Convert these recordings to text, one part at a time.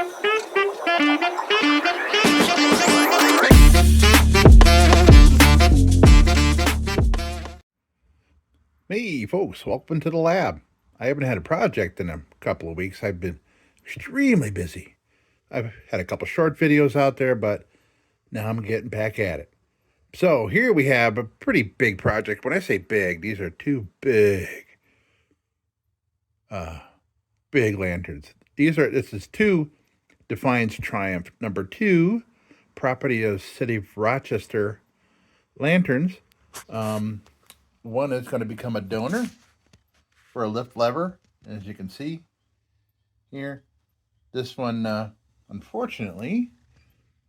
Hey folks, welcome to the lab. I haven't had a project in a couple of weeks. I've been extremely busy. I've had a couple short videos out there, but now I'm getting back at it. So here we have a pretty big project. When I say big, these are two big lanterns. This is two Defiance Triumph #2, property of City of Rochester lanterns. One is going to become a donor for a lift lever, as you can see here. This one, unfortunately,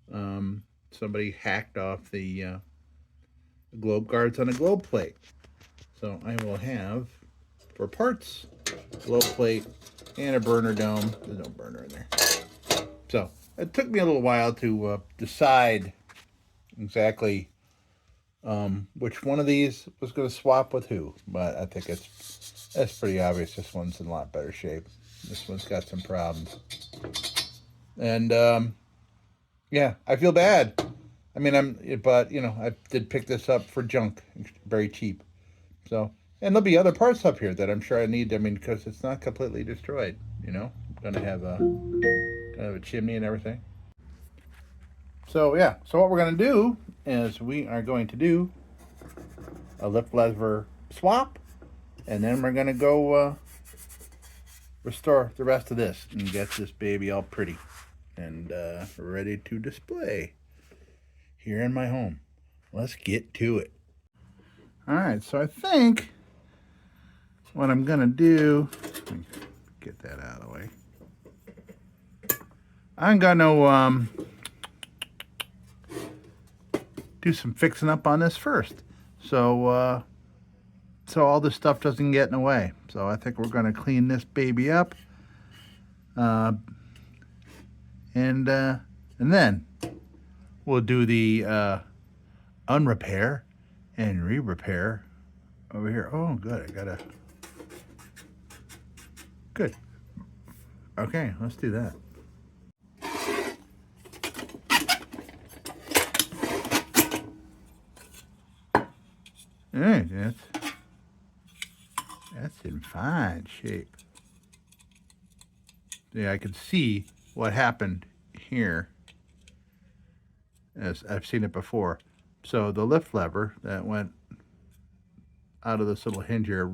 somebody hacked off the globe guards on a globe plate. So I will have, for parts, globe plate and a burner dome. There's no burner in there. So it took me a little while to decide exactly which one of these was going to swap with who, but I think that's pretty obvious. This one's in a lot better shape. This one's got some problems, and yeah, I feel bad. I mean, but you know, I did pick this up for junk, very cheap. So, and there'll be other parts up here that I'm sure I need. I mean, because it's not completely destroyed. You know, I'm gonna have a chimney and everything. So yeah, so what we're gonna do is we are going to do a lift lever swap, and then we're gonna go restore the rest of this and get this baby all pretty and ready to display here in my home. Let's get to it. All right, so I think what I'm gonna do, get that out of the way. I'm gonna do some fixing up on this first, so so all this stuff doesn't get in the way. So I think we're gonna clean this baby up, and then we'll do the unrepair and re-repair over here. Oh, good. Good. Okay, let's do that. All right, that's in fine shape. Yeah, I can see what happened here, as I've seen it before. So the lift lever that went out of this little hinge here,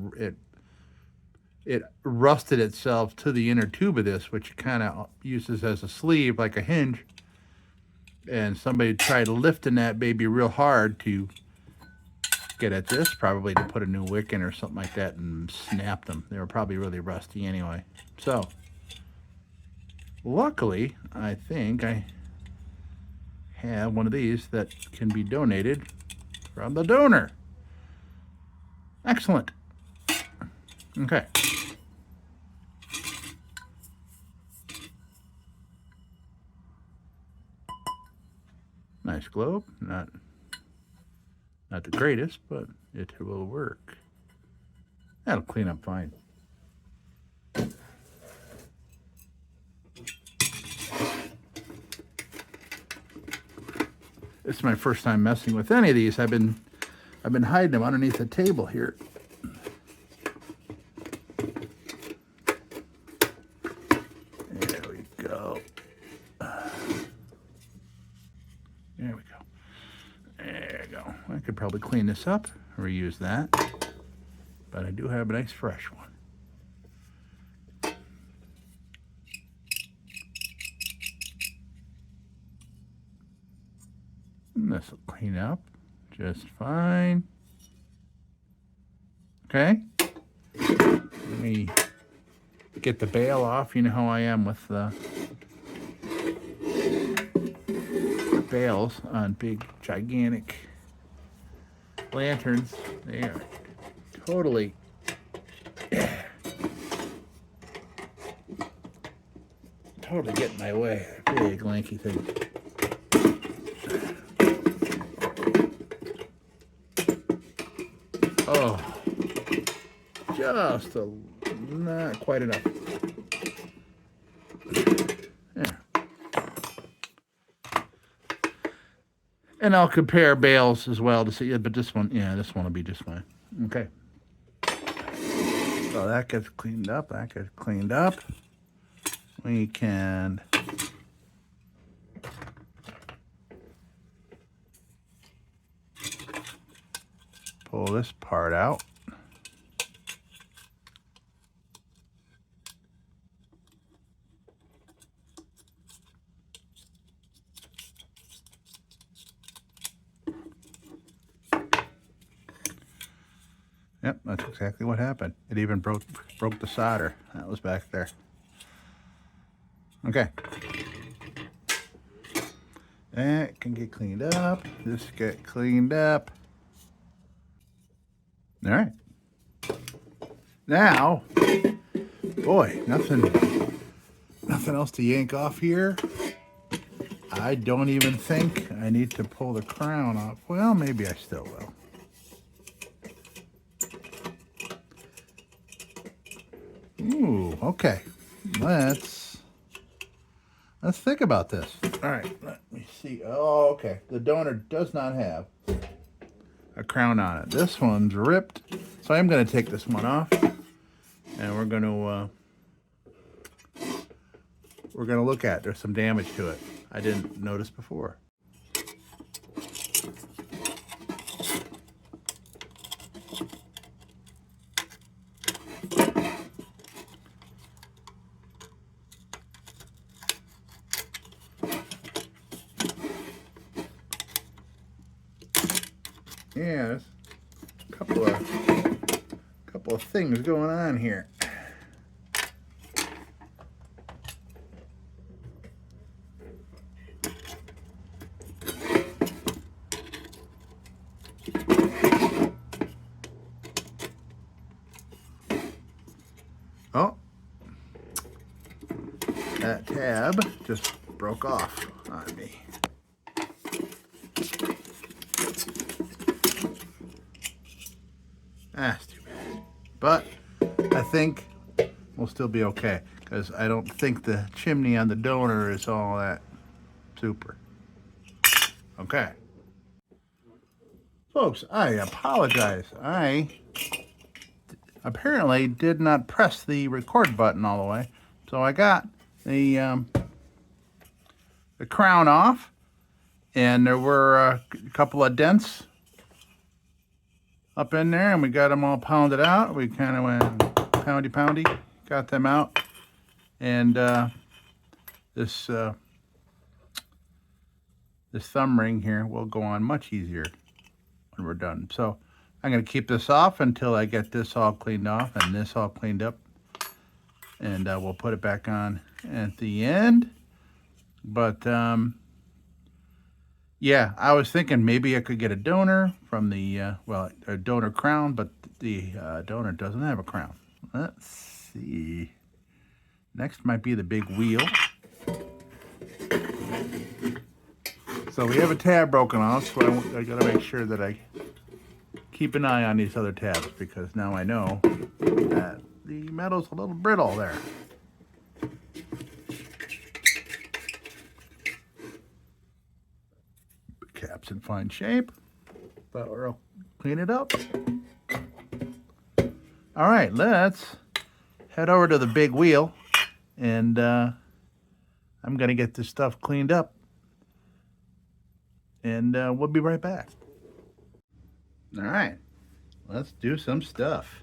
it rusted itself to the inner tube of this, which kind of uses as a sleeve, like a hinge. And somebody tried lifting that baby real hard to get at this, probably to put a new wick in or something like that, and snapped them. They were probably really rusty anyway. So luckily, I think I have one of these that can be donated from the donor. Excellent. Okay. Nice globe. Not the greatest, but it will work. That'll clean up fine. This is my first time messing with any of these. I've been hiding them underneath the table here. There we go. There we go. There we go. I could probably clean this up, reuse that, but I do have a nice fresh one. This will clean up just fine. Okay. Let me get the bail off. You know how I am with the bails on big, gigantic lanterns. They are totally getting my way. Big, lanky thing. Oh, just not quite enough. There. And I'll compare bales as well to see, but this one, yeah, this one will be just fine. Okay. So that gets cleaned up, that gets cleaned up. We can pull this part out. Yep, that's exactly what happened. It even broke the solder. That was back there. Okay. That can get cleaned up. This get cleaned up. All right. Now, boy, nothing else to yank off here. I don't even think I need to pull the crown off. Well, maybe I still will. Ooh, okay. Let's think about this. All right, let me see. Oh, okay. The donor does not have a crown on it. This one's ripped, so I'm going to take this one off, and we're going to look at it. There's some damage to it I didn't notice before. Yeah, there's a couple of things going on here. Oh, that tab just broke off on me. That's too bad. But I think we'll still be okay, because I don't think the chimney on the donor is all that super. Okay. Folks, I apologize. I apparently did not press the record button all the way. So I got the crown off, and there were a couple of dents up in there, and we got them all pounded out. We kind of went poundy, got them out, and this thumb ring here will go on much easier when we're done. So I'm going to keep this off until I get this all cleaned off and this all cleaned up, and we'll put it back on at the end. But yeah, I was thinking maybe I could get a donor from the, a donor crown, but the donor doesn't have a crown. Let's see. Next might be the big wheel. So we have a tab broken off, so I gotta make sure that I keep an eye on these other tabs, because now I know that the metal's a little brittle there. Cap's in fine shape, but we'll clean it up. All right, let's head over to the big wheel, and I'm gonna get this stuff cleaned up, and we'll be right back. All right, let's do some stuff.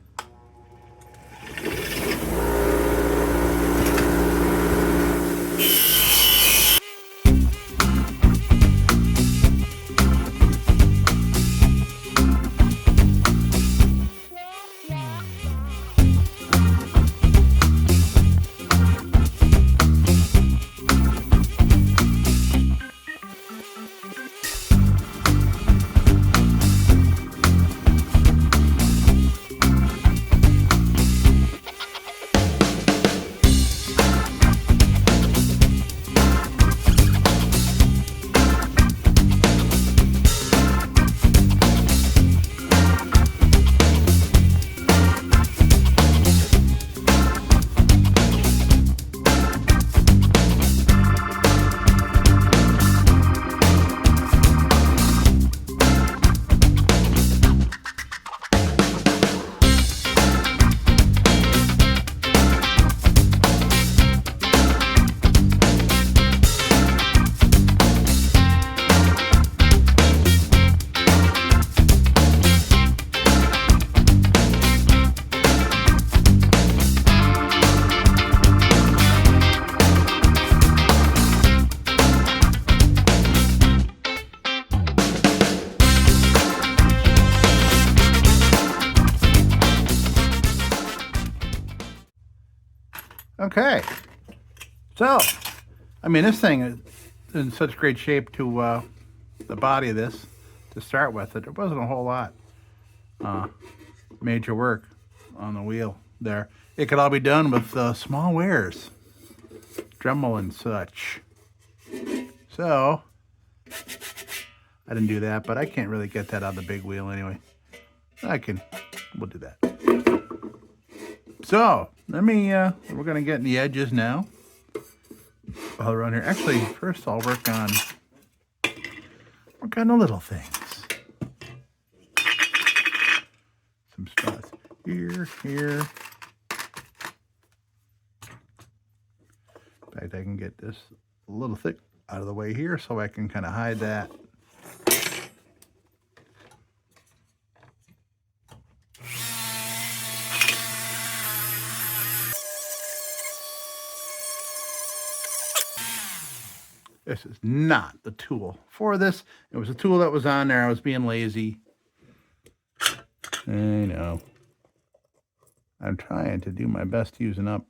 Okay. So, I mean, this thing is in such great shape to the body of this to start with that there wasn't a whole lot major work on the wheel there. It could all be done with small wears, Dremel and such. So, I didn't do that, but I can't really get that out of the big wheel anyway. We'll do that. So, we're going to get in the edges now. All around here. Actually, first I'll work on the little things. Some spots here. In fact, I can get this a little thick out of the way here so I can kind of hide that. This is not the tool for this. It was a tool that was on there. I was being lazy. I know. I'm trying to do my best using up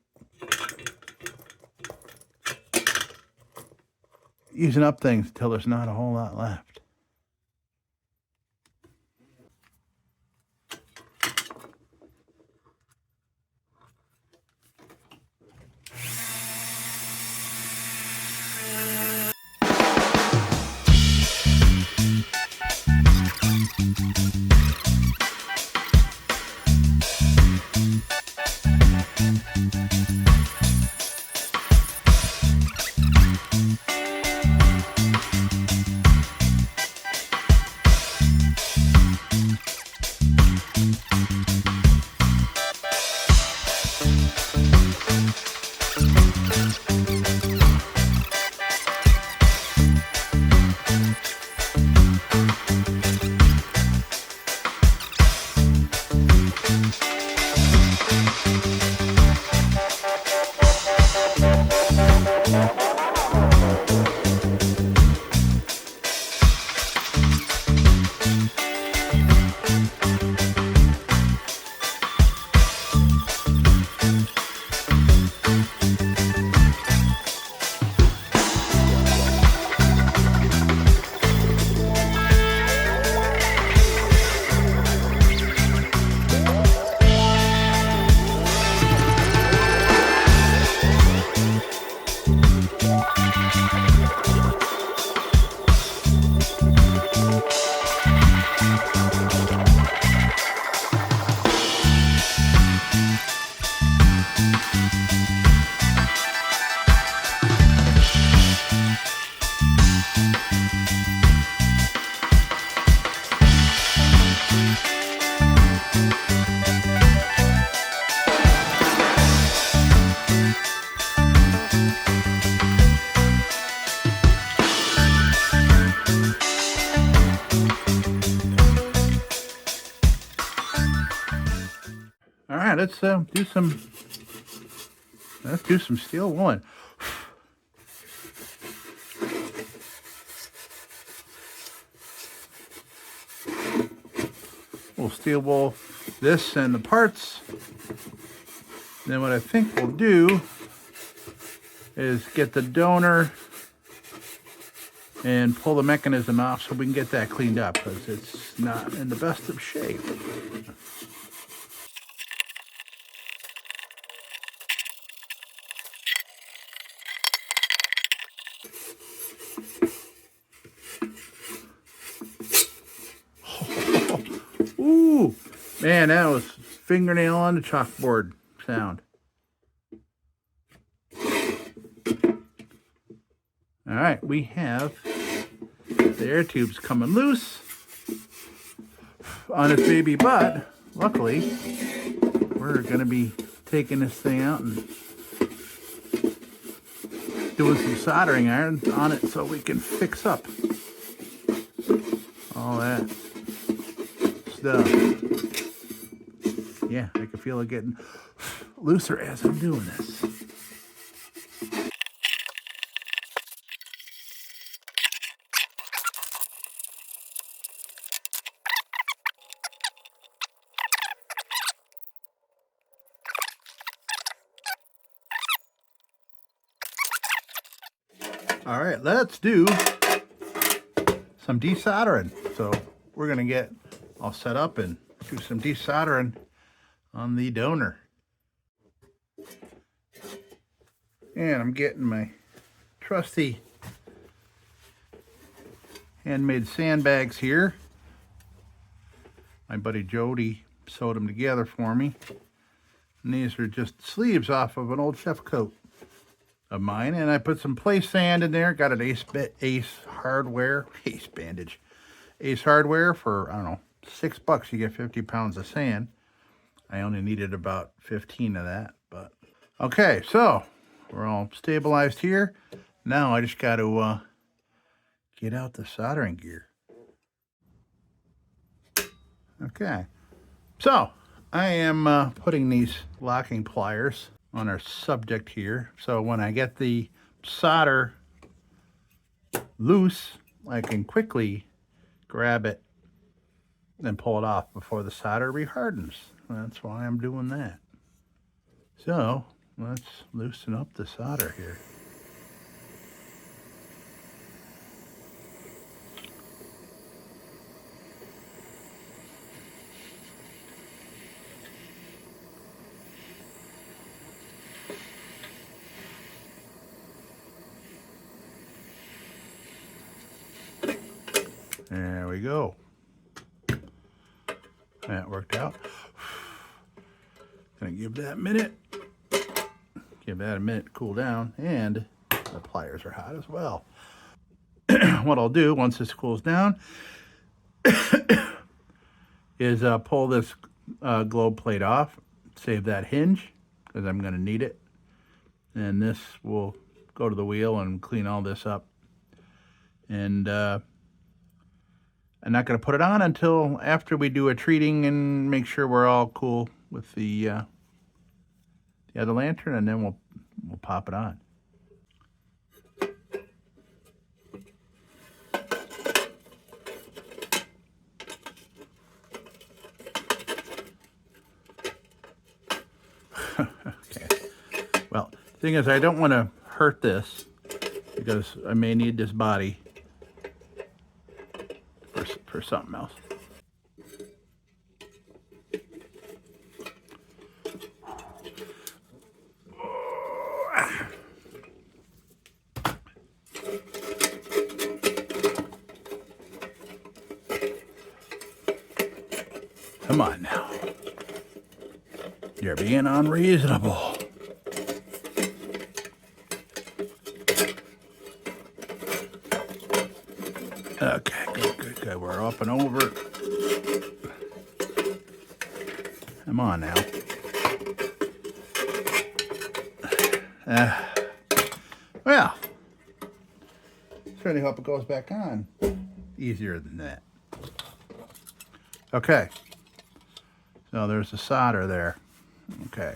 things until there's not a whole lot left. All right, let's do some steel woolen. We'll steel wool this and the parts. Then what I think we'll do is get the donor and pull the mechanism off so we can get that cleaned up because it's not in the best of shape. Ooh, man, that was fingernail on the chalkboard sound. All right, we have the air tubes coming loose on this baby, but luckily we're going to be taking this thing out and doing some soldering iron on it so we can fix up all that stuff. Yeah, I can feel it getting looser as I'm doing this. All right, let's do some desoldering. So we're gonna get all set up and do some desoldering on the donor. And I'm getting my trusty handmade sandbags here. My buddy Jody sewed them together for me. And these are just sleeves off of an old chef coat of mine. And I put some place sand in there. Got an Ace Hardware, Ace Hardware for, I don't know, $6. You get 50 pounds of sand. I only needed about 15 of that, but. Okay, so we're all stabilized here. Now I just got to get out the soldering gear. Okay, so I am putting these locking pliers on our subject here. So when I get the solder loose, I can quickly grab it and pull it off before the solder rehardens. That's why I'm doing that. So let's loosen up the solder here. There we go. That worked out. Gonna give that a minute. Give that a minute to cool down, and the pliers are hot as well. What I'll do once this cools down is pull this globe plate off, save that hinge because I'm going to need it, and this will go to the wheel and clean all this up. And I'm not going to put it on until after we do a treating and make sure we're all cool with the other lantern, and then we'll pop it on. Okay. Well, the thing is, I don't want to hurt this because I may need this body for something else. Come on now. You're being unreasonable. Okay, good. We're up and over. Come on now. Well, certainly hope it goes back on easier than that. Okay. So there's the solder there. Okay.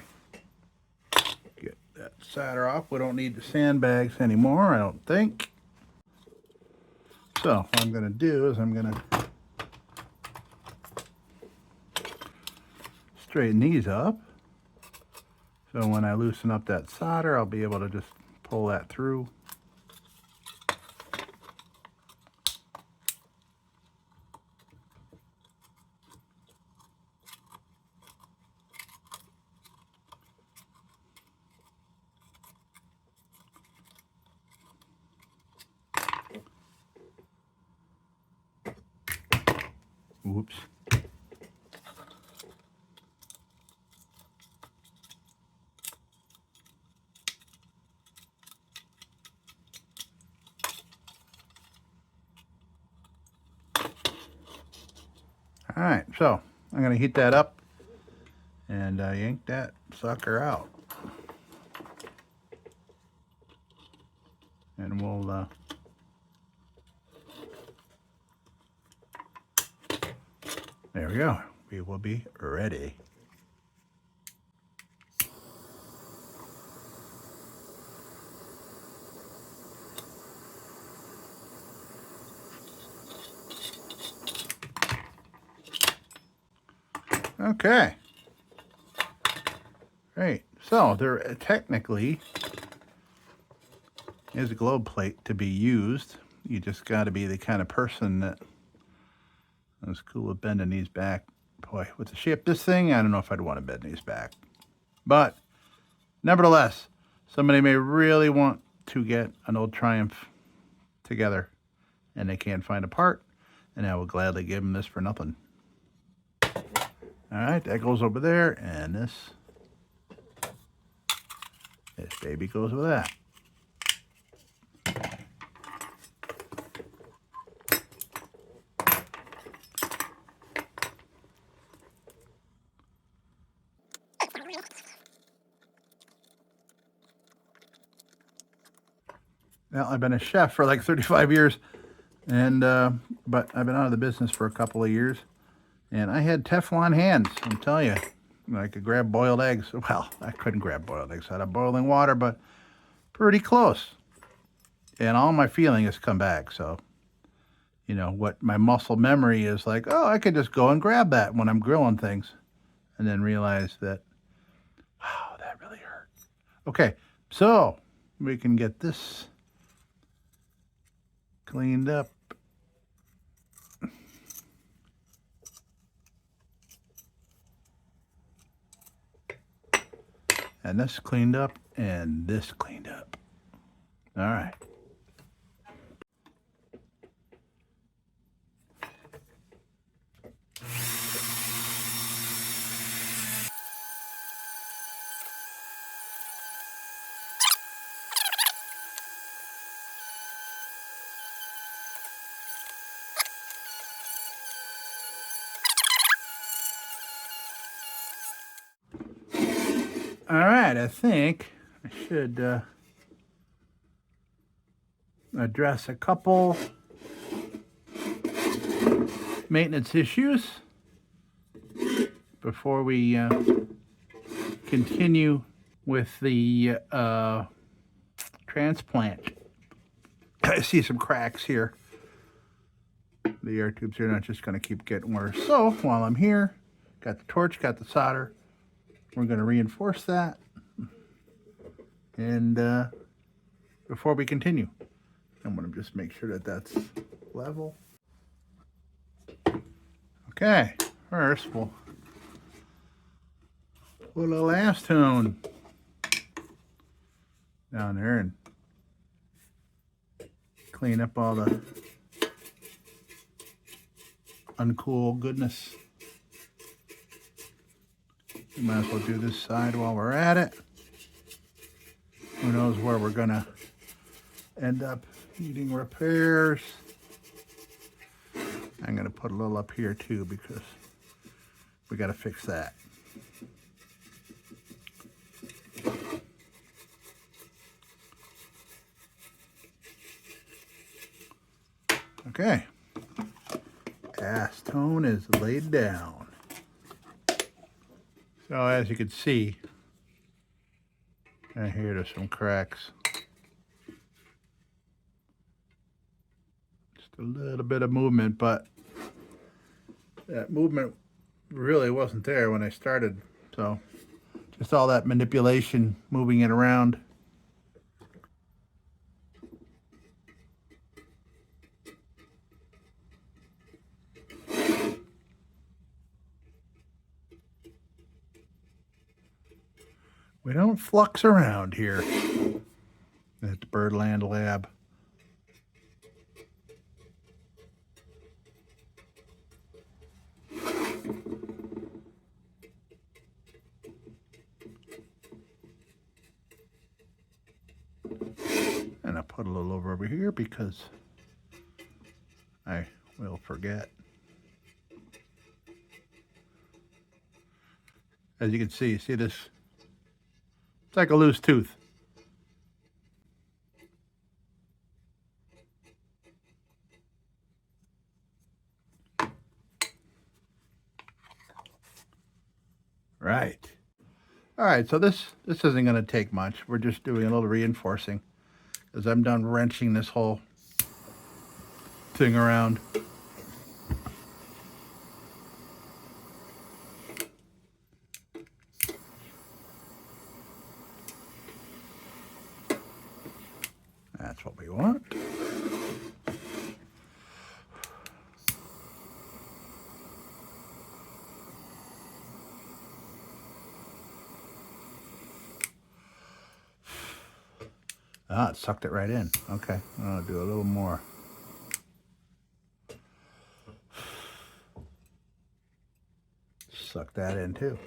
Get that solder off. We don't need the sandbags anymore, I don't think. So what I'm going to do is I'm going to straighten these up. So when I loosen up that solder, I'll be able to just pull that through. Whoops. All right, so I'm going to heat that up and yank that sucker out. And we'll there we go. We will be ready. Okay. Great. So they're technically Here's a globe plate to be used. You just got to be the kind of person that is cool with bending these back. Boy, with the shape of this thing, I don't know if I'd want to bend these back. But nevertheless, somebody may really want to get an old Triumph together and they can't find a part, and I will gladly give them this for nothing. All right, that goes over there, and this baby goes with that. Well, I've been a chef for like 35 years, and but I've been out of the business for a couple of years, and I had Teflon hands, I'm telling you. I could grab boiled eggs. Well, I couldn't grab boiled eggs out of boiling water, but pretty close. And all my feeling has come back, so, you know, what my muscle memory is like, oh, I could just go and grab that when I'm grilling things, and then realize that, wow, that really hurt. Okay, so we can get this cleaned up. And this cleaned up, and this cleaned up. All right. All right, I think I should address a couple maintenance issues before we continue with the transplant. I see some cracks here. The air tubes are not just going to keep getting worse. So while I'm here, got the torch, got the solder. We're going to reinforce that. And before we continue, I'm going to just make sure that that's level. Okay, first we'll put a little acetone down there and clean up all the uncool goodness. We might as well do this side while we're at it. Who knows where we're gonna end up needing repairs. I'm gonna put a little up here too because we gotta fix that. Okay, acetone is laid down. So as you can see, right here there's some cracks. Just a little bit of movement, but that movement really wasn't there when I started. So just all that manipulation, moving it around. We don't flux around here at the Birdland Lab. And I'll put a little over here because I will forget. As you can see this? It's like a loose tooth. Right. All right, so this isn't going to take much. We're just doing a little reinforcing because I'm done wrenching this whole thing around. Ah, it sucked it right in. Okay, I'll do a little more. Suck that in too.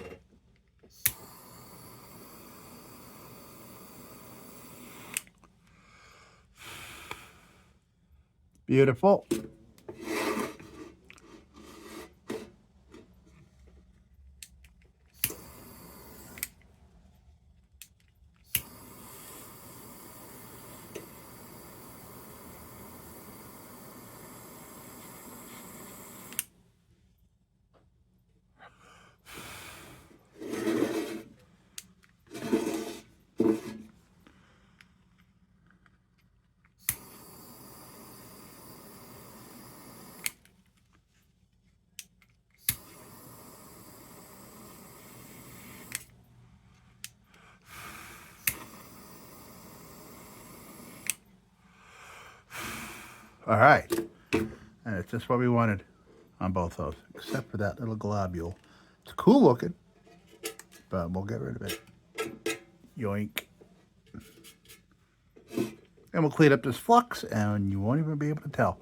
Beautiful. All right, and it's just what we wanted on both those, except for that little globule. It's cool looking, but we'll get rid of it. Yoink. And we'll clean up this flux, and you won't even be able to tell.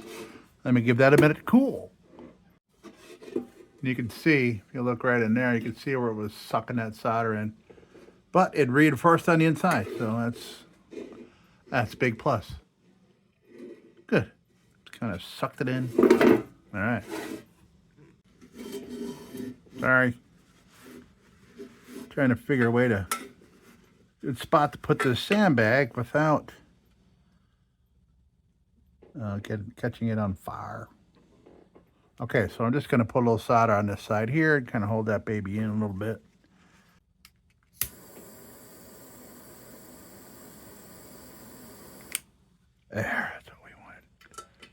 Let me give that a minute to cool. You can see, if you look right in there, you can see where it was sucking that solder in. But it reinforced on the inside, so that's a big plus. Good. Kind of sucked it in. All right. Sorry. Trying to figure a way to good spot to put this sandbag without catching it on fire. Okay, so I'm just going to put a little solder on this side here and kind of hold that baby in a little bit. There, that's what we wanted,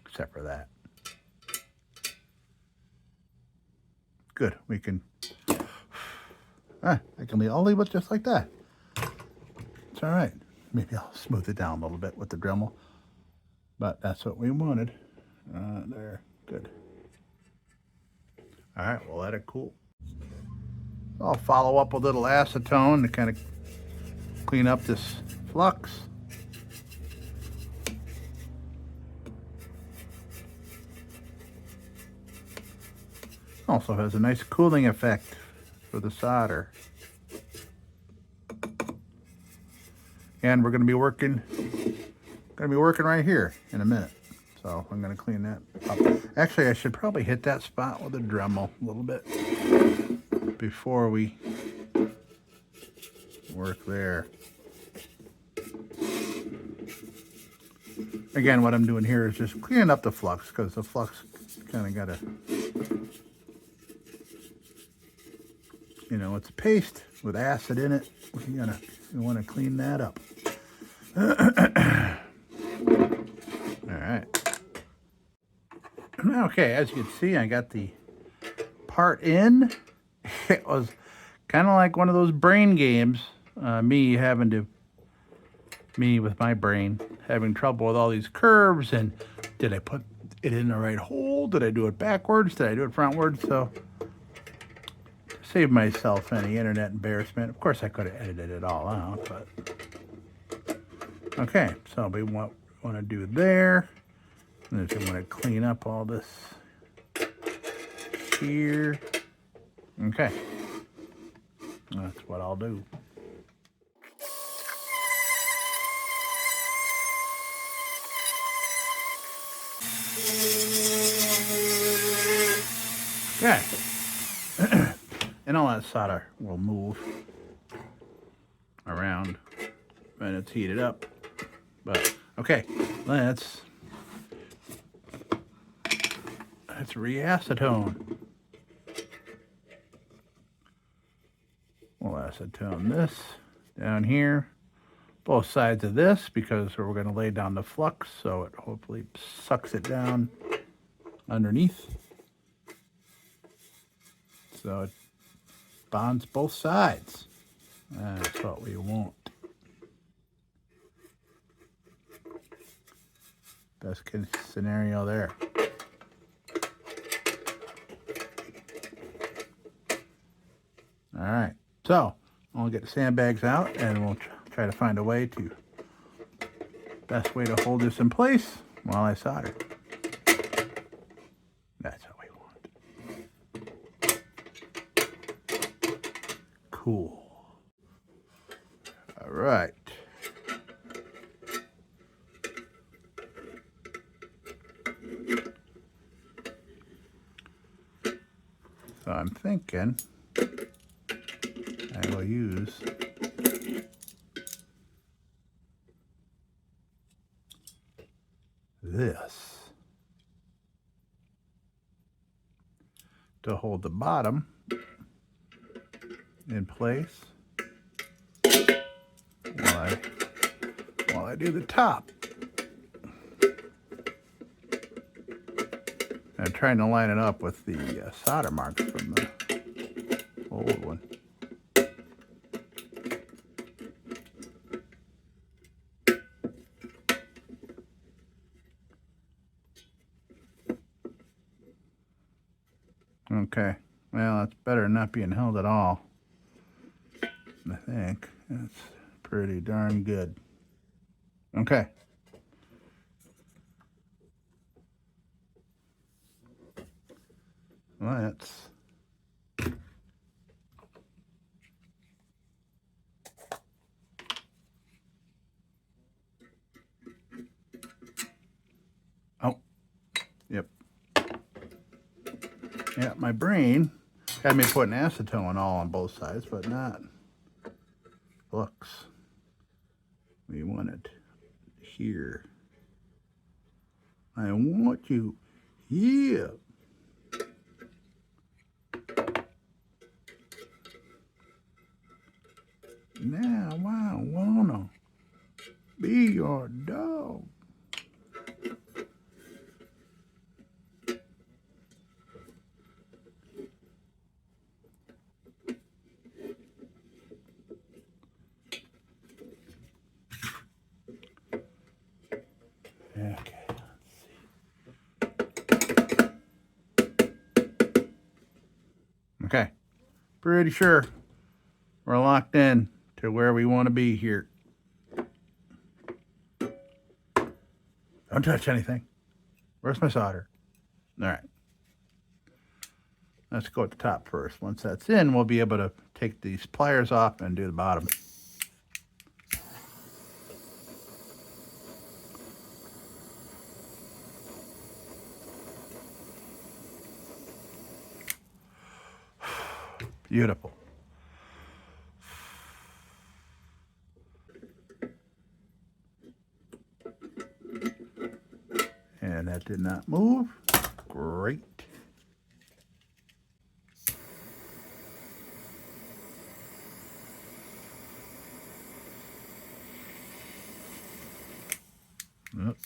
except for that. Good, we can, I'll leave it just like that. It's all right. Maybe I'll smooth it down a little bit with the Dremel, but that's what we wanted. There, good. All right, we'll let it cool. I'll follow up with a little acetone to kind of clean up this flux. Also has a nice cooling effect for the solder. And we're going to be working right here in a minute. So I'm going to clean that up. Actually, I should probably hit that spot with a Dremel a little bit before we work there. Again, what I'm doing here is just cleaning up the flux, because the flux kind of got to, you know, it's a paste with acid in it. We want to clean that up. All right. Okay, as you can see, I got the part in. It was kind of like one of those brain games. Me with my brain having trouble with all these curves, and did I put it in the right hole? Did I do it backwards? Did I do it frontwards? So to save myself any internet embarrassment, of course I could have edited it all out, but okay. So we want to do there, and then I'm going to clean up all this here. Okay, that's what I'll do. Okay, and all that solder will move around when it's heated up. But okay, let's re-acetone. We'll acetone this down here, both sides of this, because we're going to lay down the flux, so it hopefully sucks it down underneath. So it bonds both sides. That's what we want. Best case scenario there. All right, so I'll get the sandbags out and we'll try to find a way to, best way to hold this in place while I solder. That's how we want. Cool. All right. So I'm thinking I will use this to hold the bottom in place while I do the top. I'm trying to line it up with the solder marks from the old one. Okay, well, that's better than not being held at all. I think that's pretty darn good. Okay. Let's yep. Yeah, my brain had me putting acetone all on both sides, but not flux. We want it here. I want you here. Now I wanna be your dog. Okay, let's see. Okay, pretty sure we're locked in to where we want to be here. Don't touch anything. Where's my solder? All right. Let's go at the top first. Once that's in, we'll be able to take these pliers off and do the bottom. Beautiful. And that did not move. Great. Yep.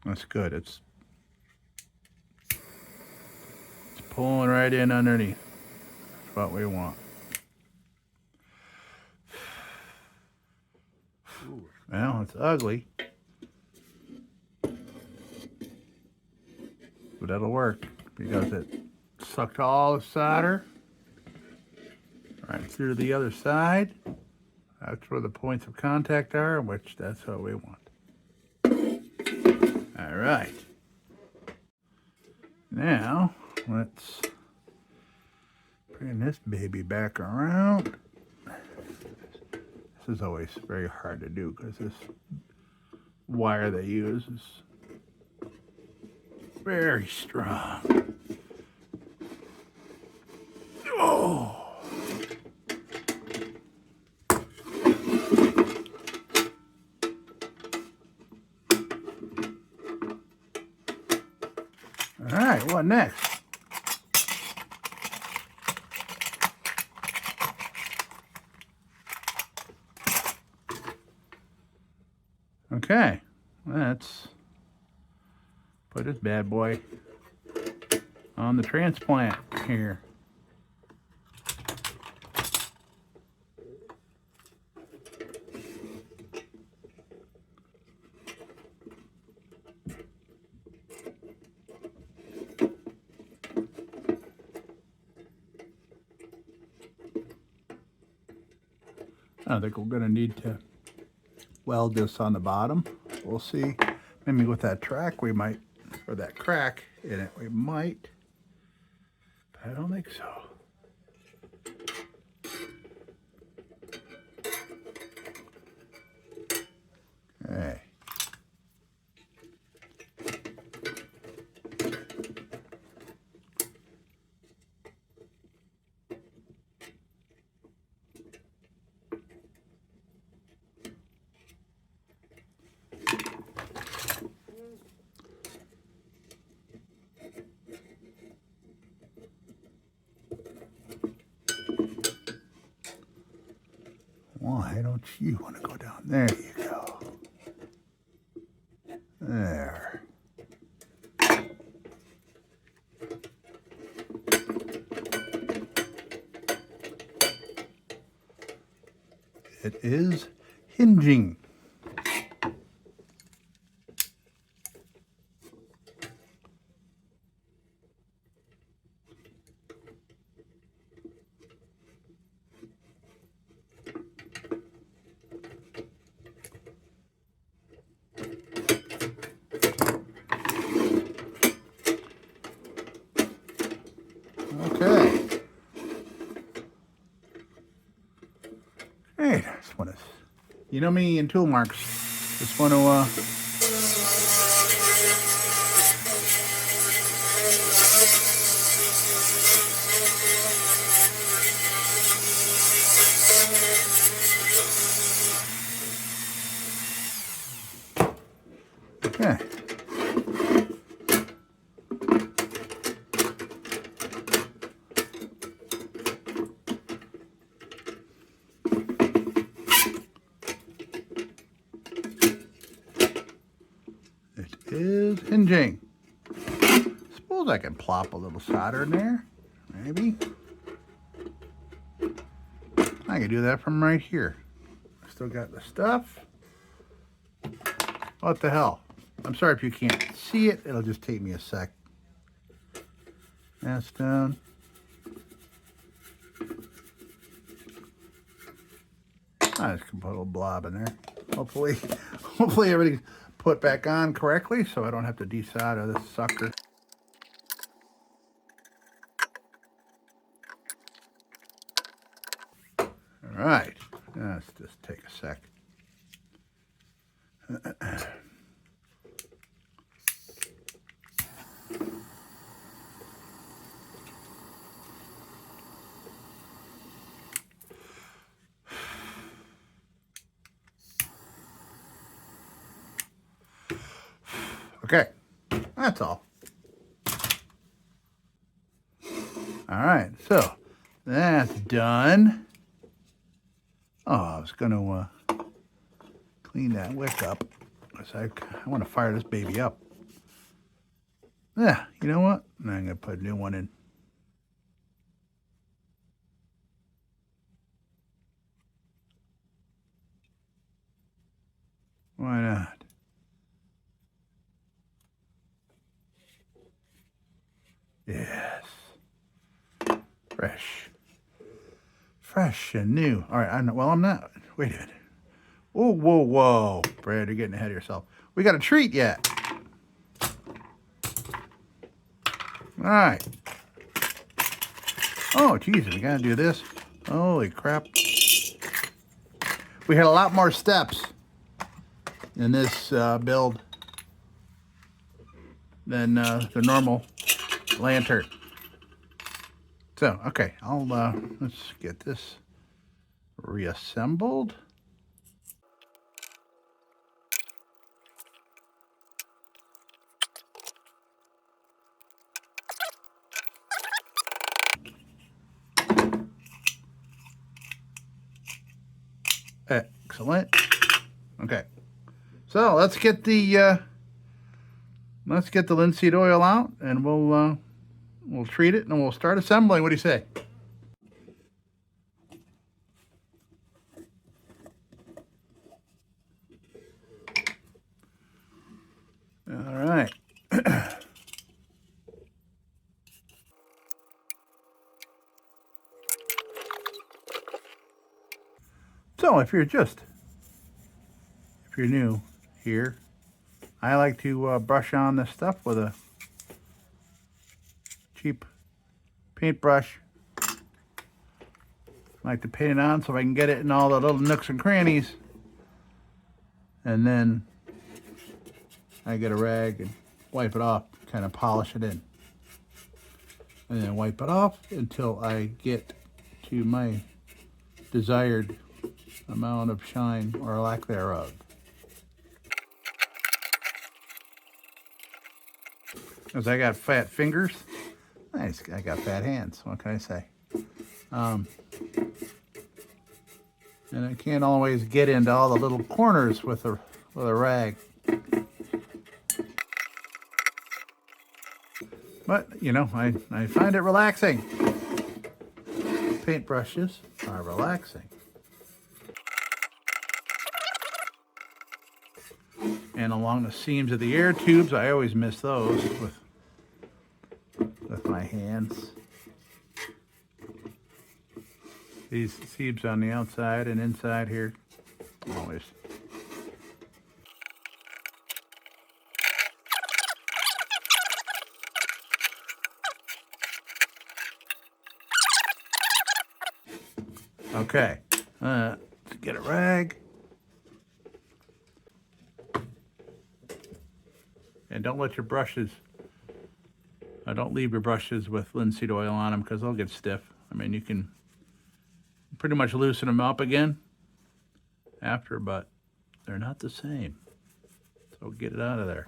That's good. It's pulling right in underneath. That's what we want. Well, it's ugly, but that'll work because it sucked all the solder right through the other side. That's where the points of contact are, which that's what we want. All right. Now, let's bring this baby back around. This is always very hard to do because this wire they use is very strong. Oh! All right, what next? Okay, let's Put this bad boy on the transplant here. I think we're going to need to weld this on the bottom. We'll see. Maybe with that track we might, or that crack in it, we might. But I don't think so. Okay. Why don't you want to go down? There you go. There. It is hinging. Okay. Hey, just want to, you know me and tool marks. Just want to, okay. Is hinging. Suppose I can plop a little solder in there. Maybe. I can do that from right here. I still got the stuff. What the hell? I'm sorry if you can't see it. It'll just take me a sec. That's down. I just can put a little blob in there. Hopefully everything's put back on correctly so I don't have to desolder this sucker. All right, let's just take a sec. Okay, that's all. All right, so that's done. Oh, I was going to clean that wick up because I want to fire this baby up. Yeah, you know what? I'm going to put a new one in. Why not? Yes. Fresh. Fresh and new. All right, I'm not. Wait a minute. Oh, whoa, whoa. Brad, you're getting ahead of yourself. We got a treat yet. All right. Oh, geez, we got to do this. Holy crap. We had a lot more steps in this build than the normal lantern. So, okay, let's get this reassembled. Excellent. Okay, so let's get the Let's get the linseed oil out, and we'll treat it, and we'll start assembling. What do you say? All right. So if you're new here, I like to brush on this stuff with a cheap paintbrush. I like to paint it on so I can get it in all the little nooks and crannies. And then I get a rag and wipe it off, kind of polish it in. And then wipe it off until I get to my desired amount of shine or lack thereof. Because I got fat fingers, I got fat hands, what can I say? And I can't always get into all the little corners with a rag. But, you know, I find it relaxing. Paintbrushes are relaxing. And along the seams of the air tubes, I always miss those with my hands. These seams on the outside and inside here, always. Okay, let's get a rag. And don't let your brushes, don't leave your brushes with linseed oil on them because they'll get stiff. I mean, you can pretty much loosen them up again after, but they're not the same. So get it out of there.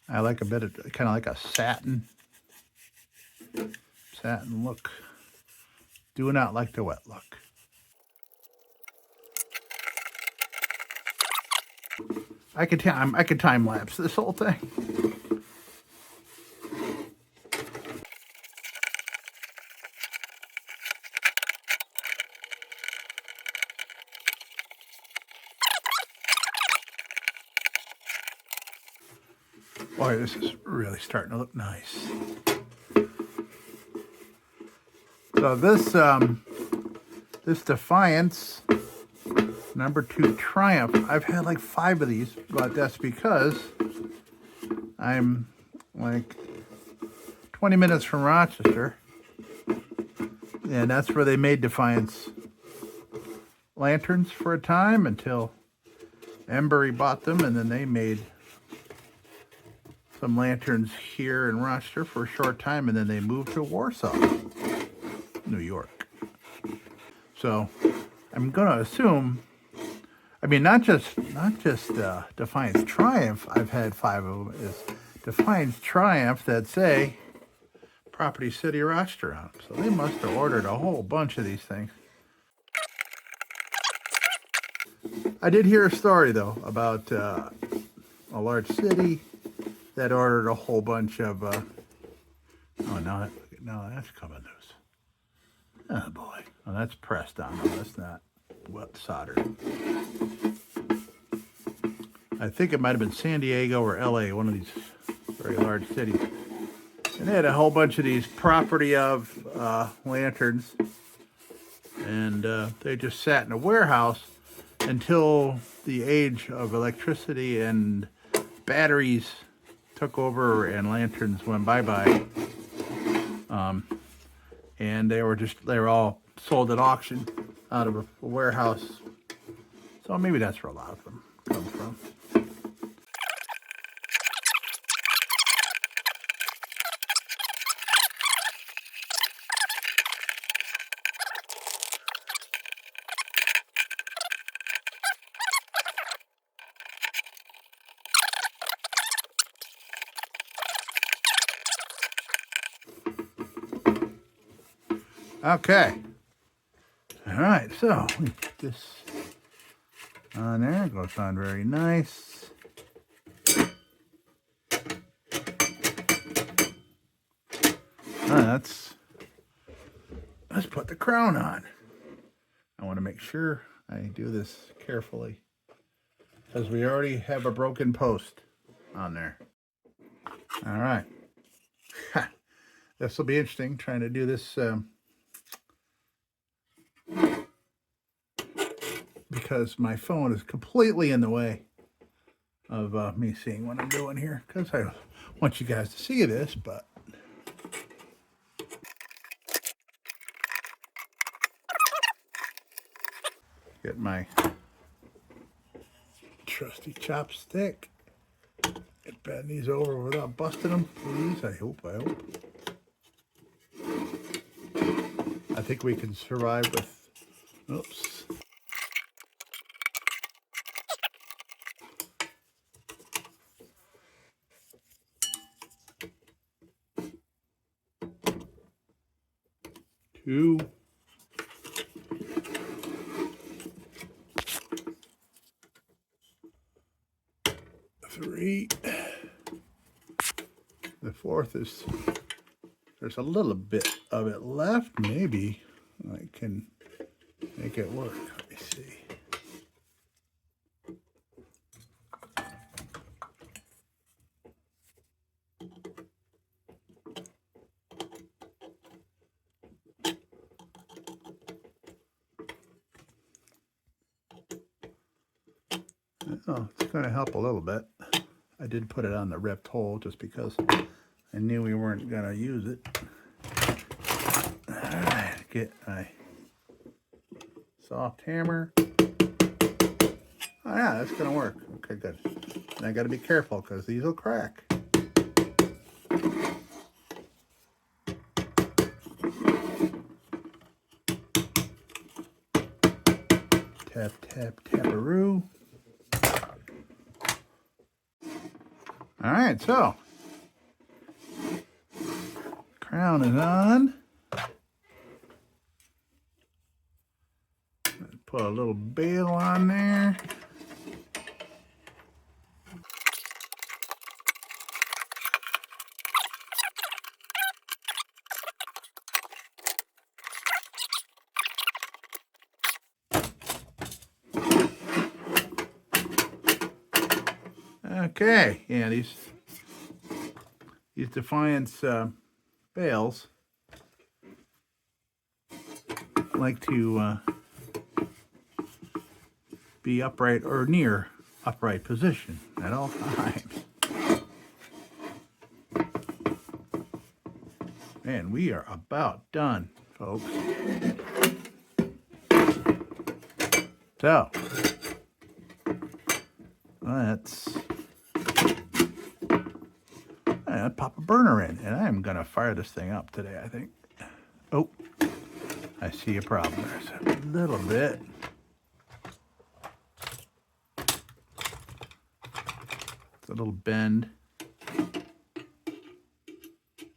I like a bit of, kind of like a satin look. Do not like the wet look. I could time lapse this whole thing. Boy, this is really starting to look nice. So this Defiance #2 Triumph, I've had like 5 of these, but that's because I'm like 20 minutes from Rochester, and that's where they made Defiance lanterns for a time until Embry bought them, and then they made some lanterns here in Rochester for a short time, and then they moved to Warsaw, New York. So I'm gonna assume, I mean, not just Defiance Triumph, I've had 5 of them, is Defiance Triumph that say Property City Rochester on them. So they must have ordered a whole bunch of these things. I did hear a story though about a large city that ordered a whole bunch of oh, now that's coming loose. Oh boy. Oh, that's pressed on. No, that's not wet soldered. I think it might have been San Diego or LA, one of these very large cities. And they had a whole bunch of these property of lanterns. And they just sat in a warehouse until the age of electricity and batteries took over and lanterns went bye-bye. And they were all sold at auction out of a warehouse. So maybe that's where a lot of them come from. Okay. right, so we put this on there. It goes on very nice. Let's put the crown on. I want to make sure I do this carefully because we already have a broken post on there. All right. This will be interesting trying to do this because my phone is completely in the way of me seeing what I'm doing here because I want you guys to see this, but get my trusty chopstick and bend these over without busting them, please. I hope. I think we can survive with, oops. Two. 3. The fourth is, there's a little bit of it left. Maybe I can make it work. Let me see. Oh, it's going to help a little bit. I did put it on the ripped hole just because I knew we weren't going to use it. All right, get my soft hammer. Oh yeah, that's going to work. Okay, good. And I got to be careful because these will crack. Tap, tap, taparoo. All right, so crown is on. Put a little bail on there. Okay, yeah, these Defiance bales like to be upright or near upright position at all times. And we are about done, folks. So let's pop a burner in, and I am gonna fire this thing up today, I think. Oh, I see a problem. There's a little bit. It's a little bend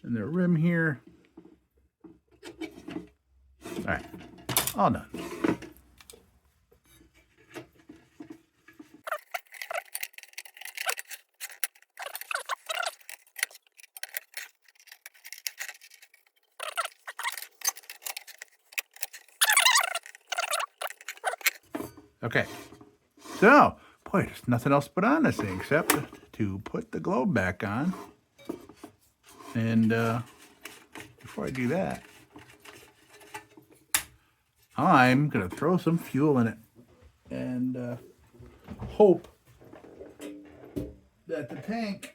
in the rim here. All right, all done. Okay, so, boy, there's nothing else to put on this thing except to put the globe back on. And before I do that, I'm going to throw some fuel in it and hope that the tank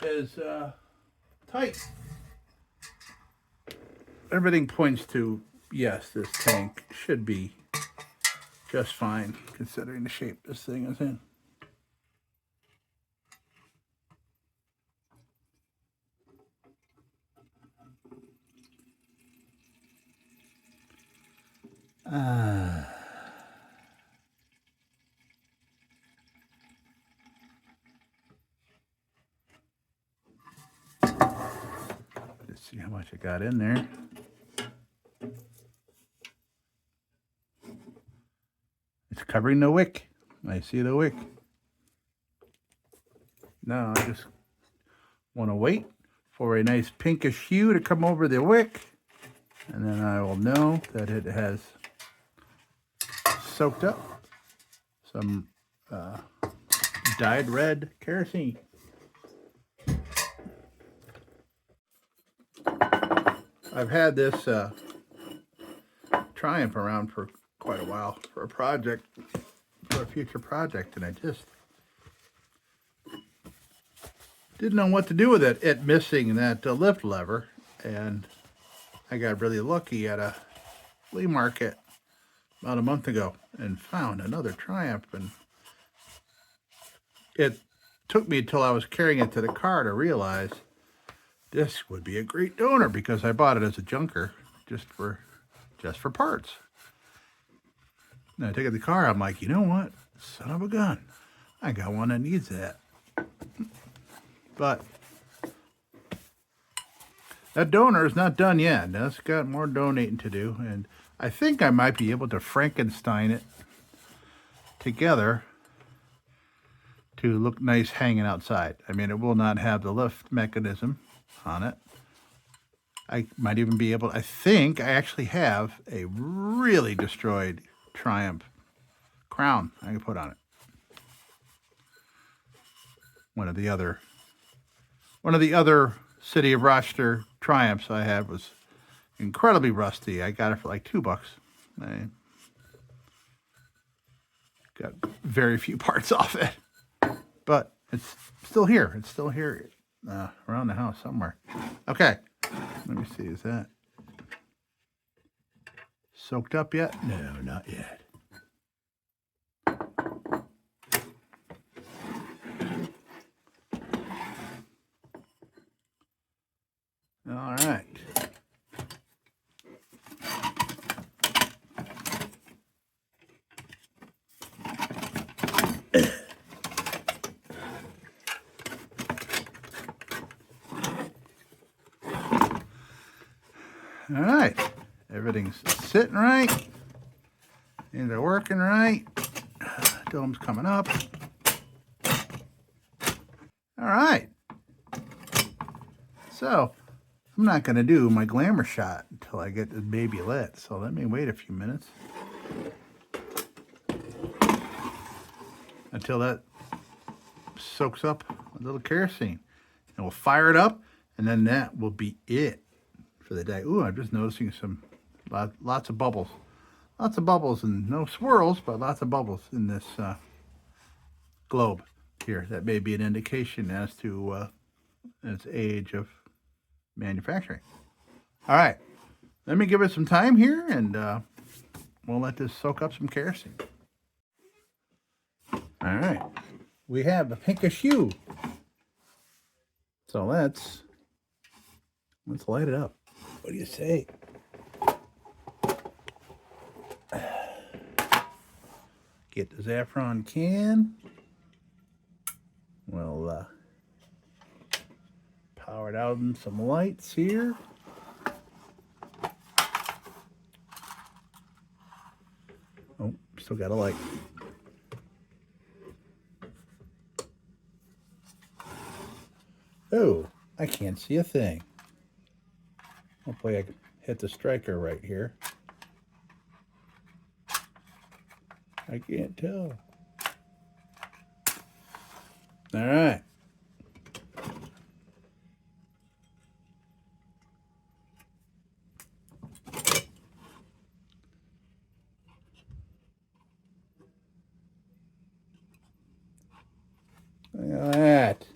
is tight. Everything points to, yes, this tank should be just fine considering the shape this thing is in. Let's see how much I got in there. It's covering the wick. I see the wick. Now I just want to wait for a nice pinkish hue to come over the wick, and then I will know that it has soaked up some dyed red kerosene. I've had this Triumph around for quite a while for a project, for a future project, and I just didn't know what to do with it. It missing that lift lever, and I got really lucky at a flea market about a month ago and found another Triumph, and it took me until I was carrying it to the car to realize this would be a great donor, because I bought it as a junker just for parts. And I take it to the car, I'm like, you know what? Son of a gun. I got one that needs that. But that donor is not done yet. It's got more donating to do, and I think I might be able to Frankenstein it together to look nice hanging outside. I mean, it will not have the lift mechanism on it. I might even be able, I think I actually have a really destroyed Triumph crown I can put on it. One of the other City of Rochester Triumphs I had was incredibly rusty. I got it for like $2. I got very few parts off it, but it's still here. It's still here around the house somewhere. Okay, let me see. Is that soaked up yet? No, not yet. All right. All right. Everything's sitting right. Things are working right. Dome's coming up. All right. So, I'm not going to do my glamour shot until I get this baby lit. So let me wait a few minutes until that soaks up a little kerosene. And we'll fire it up, and then that will be it for the day. Ooh, I'm just noticing some lots of bubbles. Lots of bubbles, and no swirls, but lots of bubbles in this globe here. That may be an indication as to its age of manufacturing. All right, let me give it some time here, and we'll let this soak up some kerosene. All right, we have a pinkish hue, so let's light it up. What do you say? Get the saffron can. We'll power it out in some lights here. Oh, still got a light. Oh, I can't see a thing. Hopefully I can hit the striker right here. I can't tell. All right. Look at that.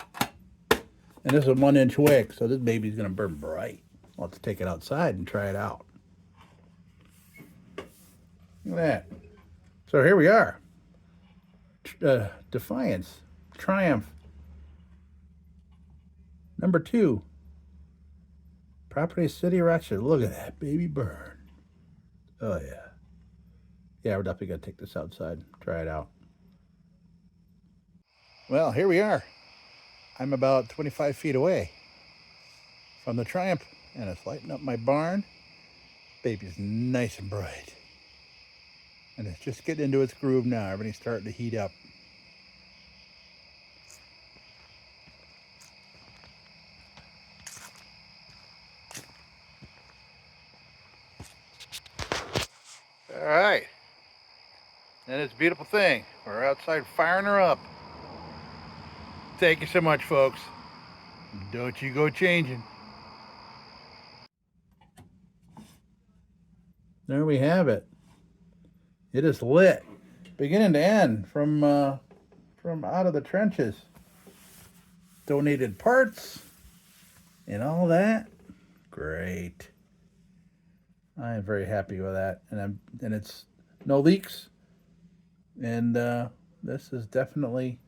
And this is a 1-inch wick, so this baby's going to burn bright. I'll have to take it outside and try it out. Look at that. So here we are. Defiance Triumph number 2. Property City Rochester. Look at that baby burn. Oh yeah. Yeah, we're definitely gonna take this outside, try it out. Well, here we are. I'm about 25 feet away from the Triumph, and it's lighting up my barn. Baby's nice and bright. And it's just getting into its groove now. Everything's starting to heat up. All right. And it's a beautiful thing. We're outside firing her up. Thank you so much, folks. Don't you go changing. There we have it. It is lit, beginning to end, from out of the trenches. Donated parts and all that. Great. I am very happy with that, and it's no leaks. And this is definitely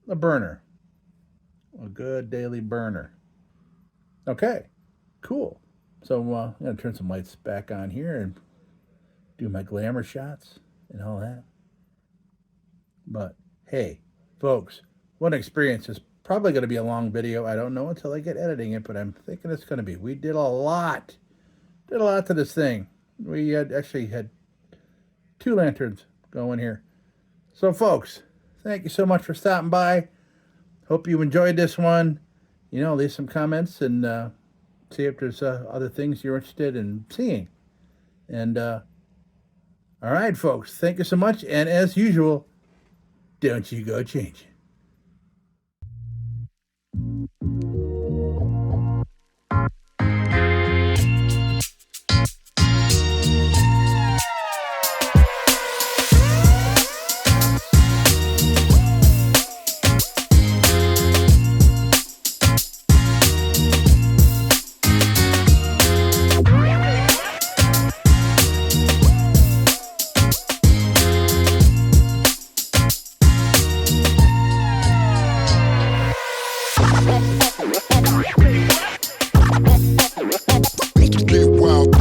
a burner, a good daily burner. Okay, cool. So I'm gonna turn some lights back on here and do my glamour shots and all that. But hey, folks, what an experience. It's probably going to be a long video. I don't know until I get editing it, but I'm thinking it's going to be. We did a lot to this thing. We actually had 2 lanterns going here. So folks, thank you so much for stopping by. Hope you enjoyed this one. You know, leave some comments and see if there's other things you're interested in seeing. And all right, folks, thank you so much. And as usual, don't you go changing. Get wild.